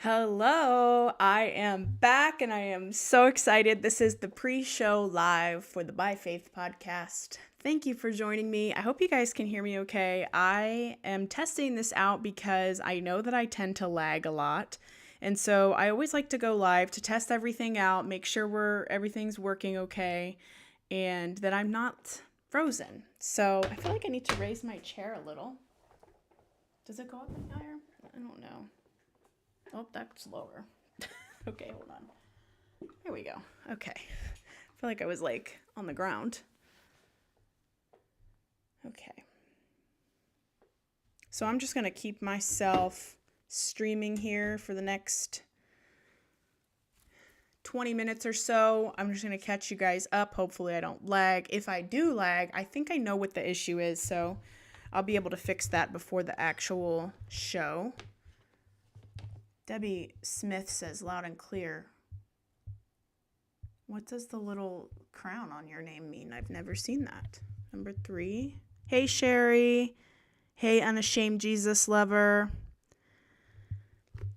Hello, I am back and I am so excited. This is the pre-show live for the By Faith podcast. Thank you for joining me. I hope you guys can hear me okay. I am testing this out because I know that I tend to lag a lot. And so I always like to go live to test everything out, make sure everything's working okay, and that I'm not frozen. So I feel like I need to raise my chair a little. Does it go up any higher? I don't know. Oh, that's lower. Okay, hold on. There we go. Okay. I feel like I was like on the ground. Okay. So I'm just going to keep myself streaming here for the next 20 minutes or so. I'm just going to catch you guys up. Hopefully I don't lag. If I do lag, I think I know what the issue is, so I'll be able to fix that before the actual show. Debbie Smith says loud and clear. What does the little crown on your name mean? I've never seen that. Number 3. Hey, Sherry. Hey, unashamed Jesus lover.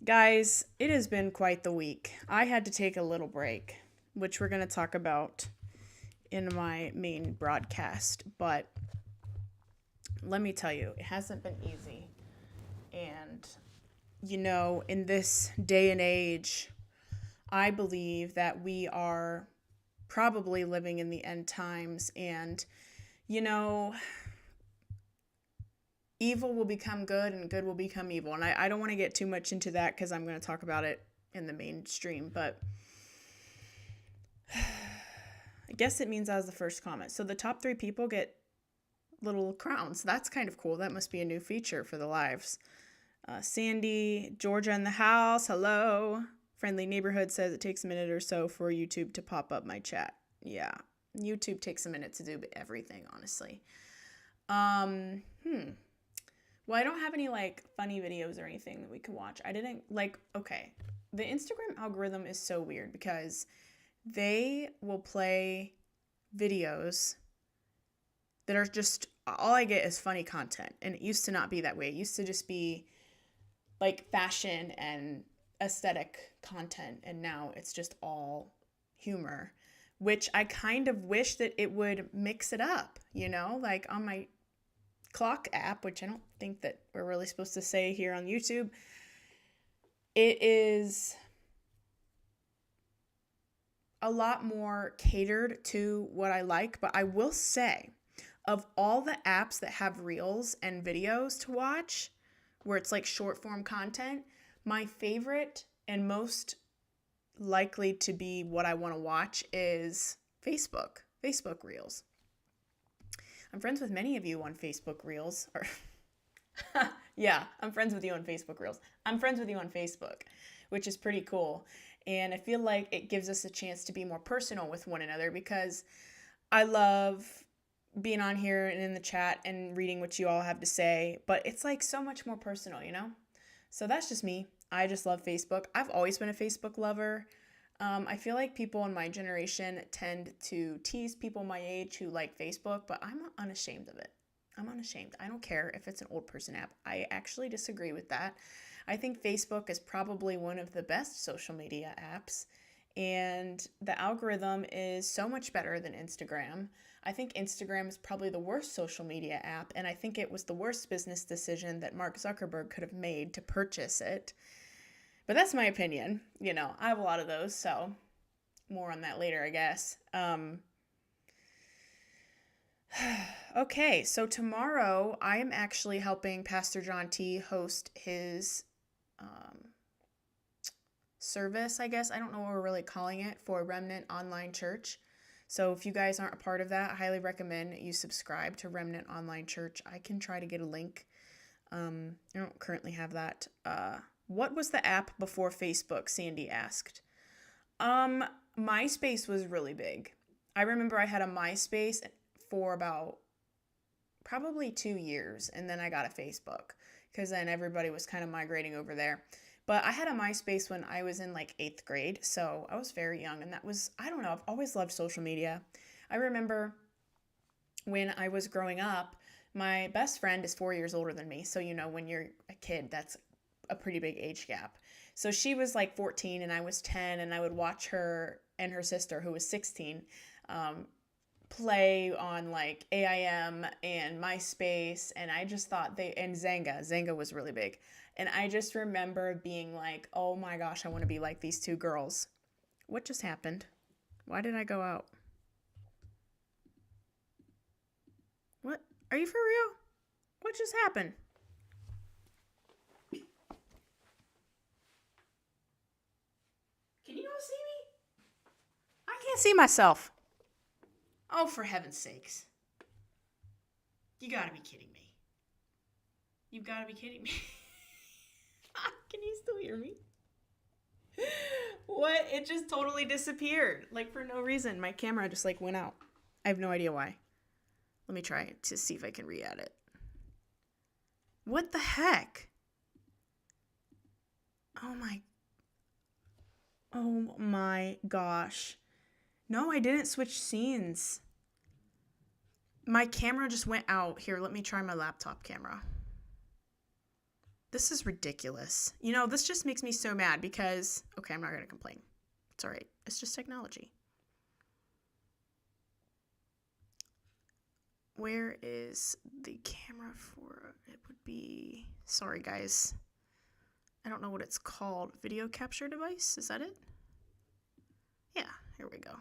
Guys, it has been quite the week. I had to take a little break, which we're going to talk about in my main broadcast. But let me tell you, it hasn't been easy. And, in this day and age, I believe that we are probably living in the end times, and evil will become good and good will become evil. And I don't want to get too much into that because I'm going to talk about it in the mainstream, but I guess it means I was the first comment. So the top 3 people get little crowns. That's kind of cool. That must be a new feature for the lives. Sandy, Georgia in the house. Hello. Friendly Neighborhood says it takes a minute or so for YouTube to pop up my chat. Yeah, YouTube takes a minute to do everything, honestly. Well, I don't have any funny videos or anything that we can watch. I didn't okay. The Instagram algorithm is so weird because they will play videos that are just, all I get is funny content. And it used to not be that way. It used to just be fashion and aesthetic content, and now it's just all humor, which I kind of wish that it would mix it up, on my clock app, which I don't think that we're really supposed to say here on YouTube. It is a lot more catered to what I like, but I will say, of all the apps that have reels and videos to watch, where it's short form content, my favorite and most likely to be what I want to watch is Facebook Reels. I'm friends with many of you on Facebook Reels. Yeah, I'm friends with you on Facebook Reels. I'm friends with you on Facebook, which is pretty cool. And I feel like it gives us a chance to be more personal with one another because I love being on here and in the chat and reading what you all have to say, but it's so much more personal, So that's just me. I just love Facebook. I've always been a Facebook lover. I feel like people in my generation tend to tease people my age who like Facebook, but I'm unashamed of it. I'm unashamed. I don't care if it's an old person app. I actually disagree with that. I think Facebook is probably one of the best social media apps, and the algorithm is so much better than Instagram. I think Instagram is probably the worst social media app, and I think it was the worst business decision that Mark Zuckerberg could have made to purchase it. But that's my opinion. I have a lot of those, so more on that later, I guess. Okay, so tomorrow I am actually helping Pastor John T. host his service, I guess. I don't know what we're really calling it, for Remnant Online Church. So if you guys aren't a part of that, I highly recommend you subscribe to Remnant Online Church. I can try to get a link. I don't currently have that. What was the app before Facebook? Sandy asked. MySpace was really big. I remember I had a MySpace for about probably 2 years, and then I got a Facebook because then everybody was kind of migrating over there. But I had a MySpace when I was in 8th grade, so I was very young, and that was, I don't know, I've always loved social media. I remember when I was growing up, my best friend is 4 years older than me, so when you're a kid, that's a pretty big age gap. So she was like 14 and I was 10, and I would watch her and her sister, who was 16, play on like AIM and MySpace, and I just thought and Zanga was really big. And I just remember being like, oh my gosh, I want to be like these two girls. What just happened? Why did I go out? What? Are you for real? What just happened? Can you all see me? I can't see myself. Oh, for heaven's sakes. You gotta be kidding me. You've gotta be kidding me. Can you still hear me? What? It just totally disappeared. Like, for no reason. My camera just, like, went out. I have no idea why. Let me try to see if I can re-add it. What the heck? Oh my gosh. No, I didn't switch scenes. My camera just went out. Here, let me try my laptop camera. This is ridiculous. You know, this just makes me so mad because, okay, I'm not going to complain. It's all right. It's just technology. Where is the camera for? It would be, sorry guys. I don't know what it's called. Video capture device? Is that it? Yeah, here we go.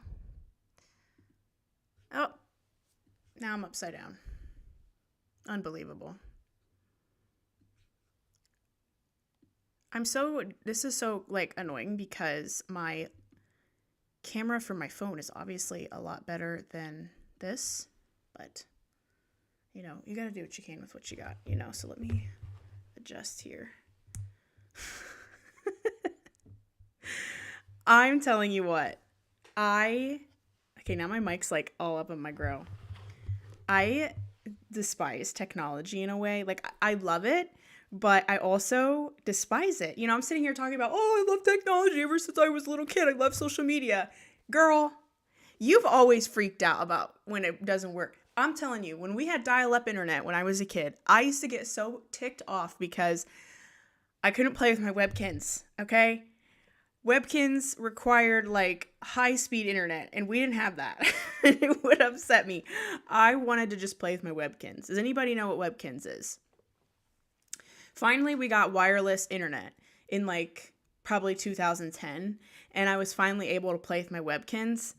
Oh, now I'm upside down. Unbelievable. This is so, like, annoying because my camera for my phone is obviously a lot better than this, but, you know, you gotta do what you can with what you got, you know, so let me adjust here. I'm telling you what, okay, now my mic's, like, all up on my grill. I despise technology in a way. Like, I love it, but I also despise it. You know, I'm sitting here talking about, oh, I love technology ever since I was a little kid. I love social media. Girl, you've always freaked out about when it doesn't work. I'm telling you, when we had dial-up internet when I was a kid, I used to get so ticked off because I couldn't play with my Webkinz, okay? Webkinz required, like, high-speed internet, and we didn't have that. It would upset me. I wanted to just play with my Webkinz. Does anybody know what Webkinz is? Finally, we got wireless internet in, like, probably 2010, and I was finally able to play with my Webkinz,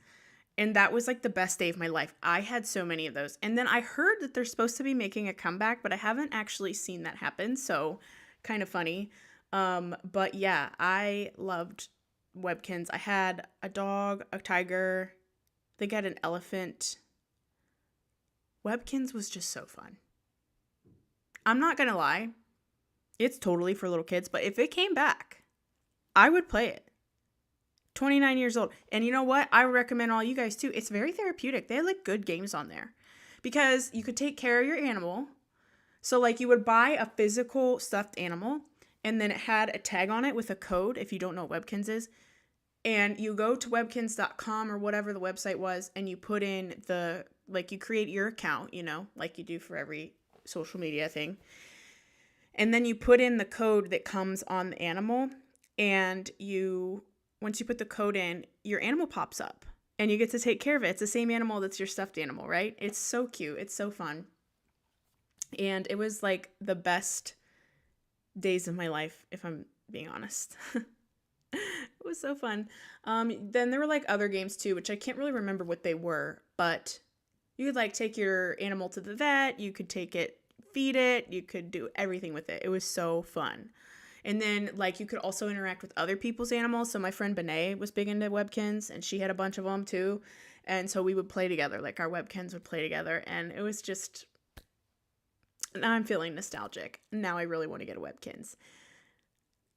and that was, like, the best day of my life. I had so many of those. And then I heard that they're supposed to be making a comeback, but I haven't actually seen that happen, so kind of funny. But yeah, I loved Webkinz. I had a dog, a tiger, I think I had an elephant. Webkinz was just so fun. I'm not gonna lie, it's totally for little kids, but if it came back, I would play it. 29 years old. And you know what? I recommend all you guys too. It's very therapeutic. They have, like, good games on there because you could take care of your animal. So, like, you would buy a physical stuffed animal, and then it had a tag on it with a code if you don't know what Webkinz is. And you go to webkinz.com or whatever the website was, and you put in you create your account, you know, like you do for every social media thing. And then you put in the code that comes on the animal, and once you put the code in, your animal pops up, and you get to take care of it. It's the same animal that's your stuffed animal, right? It's so cute. It's so fun. And it was, like, the best days of my life, if I'm being honest. It was so fun. Then there were, like, other games too, which I can't really remember what they were, but you could, like, take your animal to the vet, you could take it, feed it, you could do everything with it. It was so fun. And then, like, you could also interact with other people's animals. So my friend Benet was big into Webkinz, and she had a bunch of them too. And so we would play together, like, our Webkinz would play together, and it was just, now I'm feeling nostalgic. Now I really want to get a Webkinz.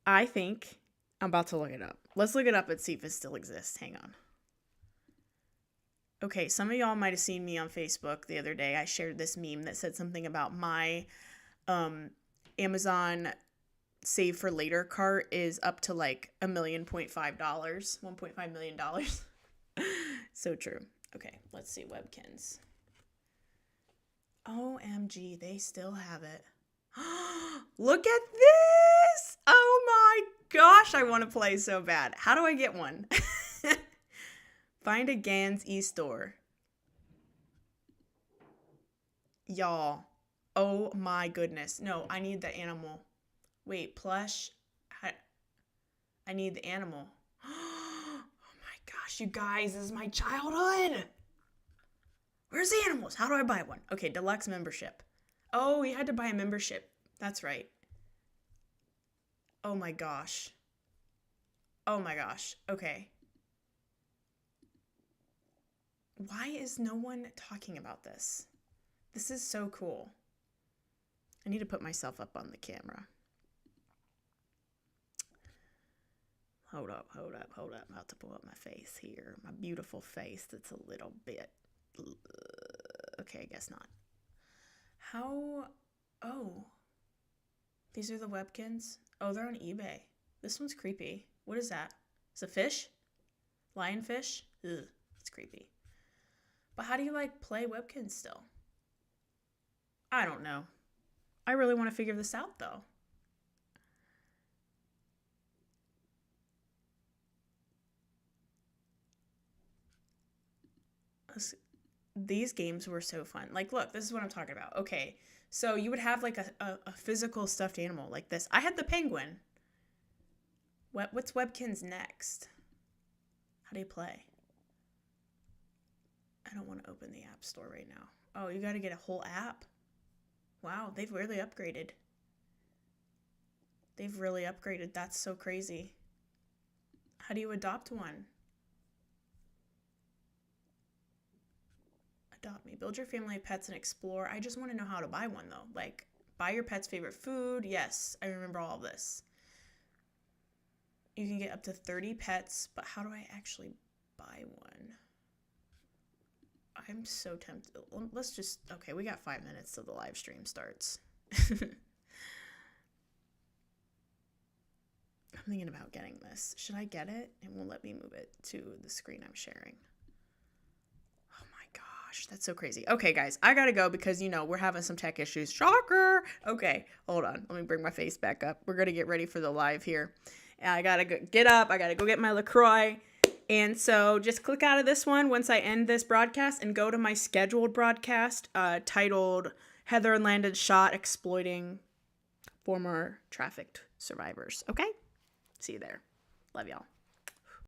I think I'm about to look it up. Let's look it up and see if it still exists. Hang on. Okay, some of y'all might have seen me on Facebook the other day. I shared this meme that said something about my Amazon save for later cart is up to, like, $1.5 million. So true. Okay, let's see. Webkinz. OMG, they still have it. Look at this! Oh gosh, I want to play so bad. How do I get one? Find a Gans e-store. Y'all. Oh my goodness. No, I need the animal. Wait, plush? I need the animal. Oh my gosh, you guys, this is my childhood. Where's the animals? How do I buy one? Okay, deluxe membership. Oh, you had to buy a membership. That's right. Oh my gosh. Oh my gosh. Okay. Why is no one talking about this? This is so cool. I need to put myself up on the camera. Hold up. I'm about to pull up my face here. My beautiful face that's a little bit... Okay, I guess not. How... Oh. These are the Webkinz? Oh, they're on eBay. This one's creepy. What is that? It's a fish? Lionfish? Ugh, it's creepy. But how do you, play Webkinz still? I don't know. I really want to figure this out, though. These games were so fun. Look, this is what I'm talking about. Okay, so you would have, a physical stuffed animal like this. I had the penguin. What's Webkinz next? How do you play? I don't want to open the app store right now. Oh, you got to get a whole app? Wow, they've really upgraded. That's so crazy. How do you adopt one? Adopt me. Build your family of pets and explore. I just want to know how to buy one, though. Buy your pet's favorite food. Yes, I remember all of this. You can get up to 30 pets, but how do I actually buy one? I'm so tempted. Let's just... Okay, we got 5 minutes till the live stream starts. I'm thinking about getting this. Should I get it? It won't let me move it to the screen I'm sharing. Oh my gosh, that's so crazy. Okay, guys, I gotta go because, we're having some tech issues. Shocker! Okay, hold on. Let me bring my face back up. We're gonna get ready for the live here. I gotta get up. I gotta go get my LaCroix. And so just click out of this one once I end this broadcast and go to my scheduled broadcast titled Heather and Landon Shot Exploiting Former Trafficked Survivors. Okay? See you there. Love y'all.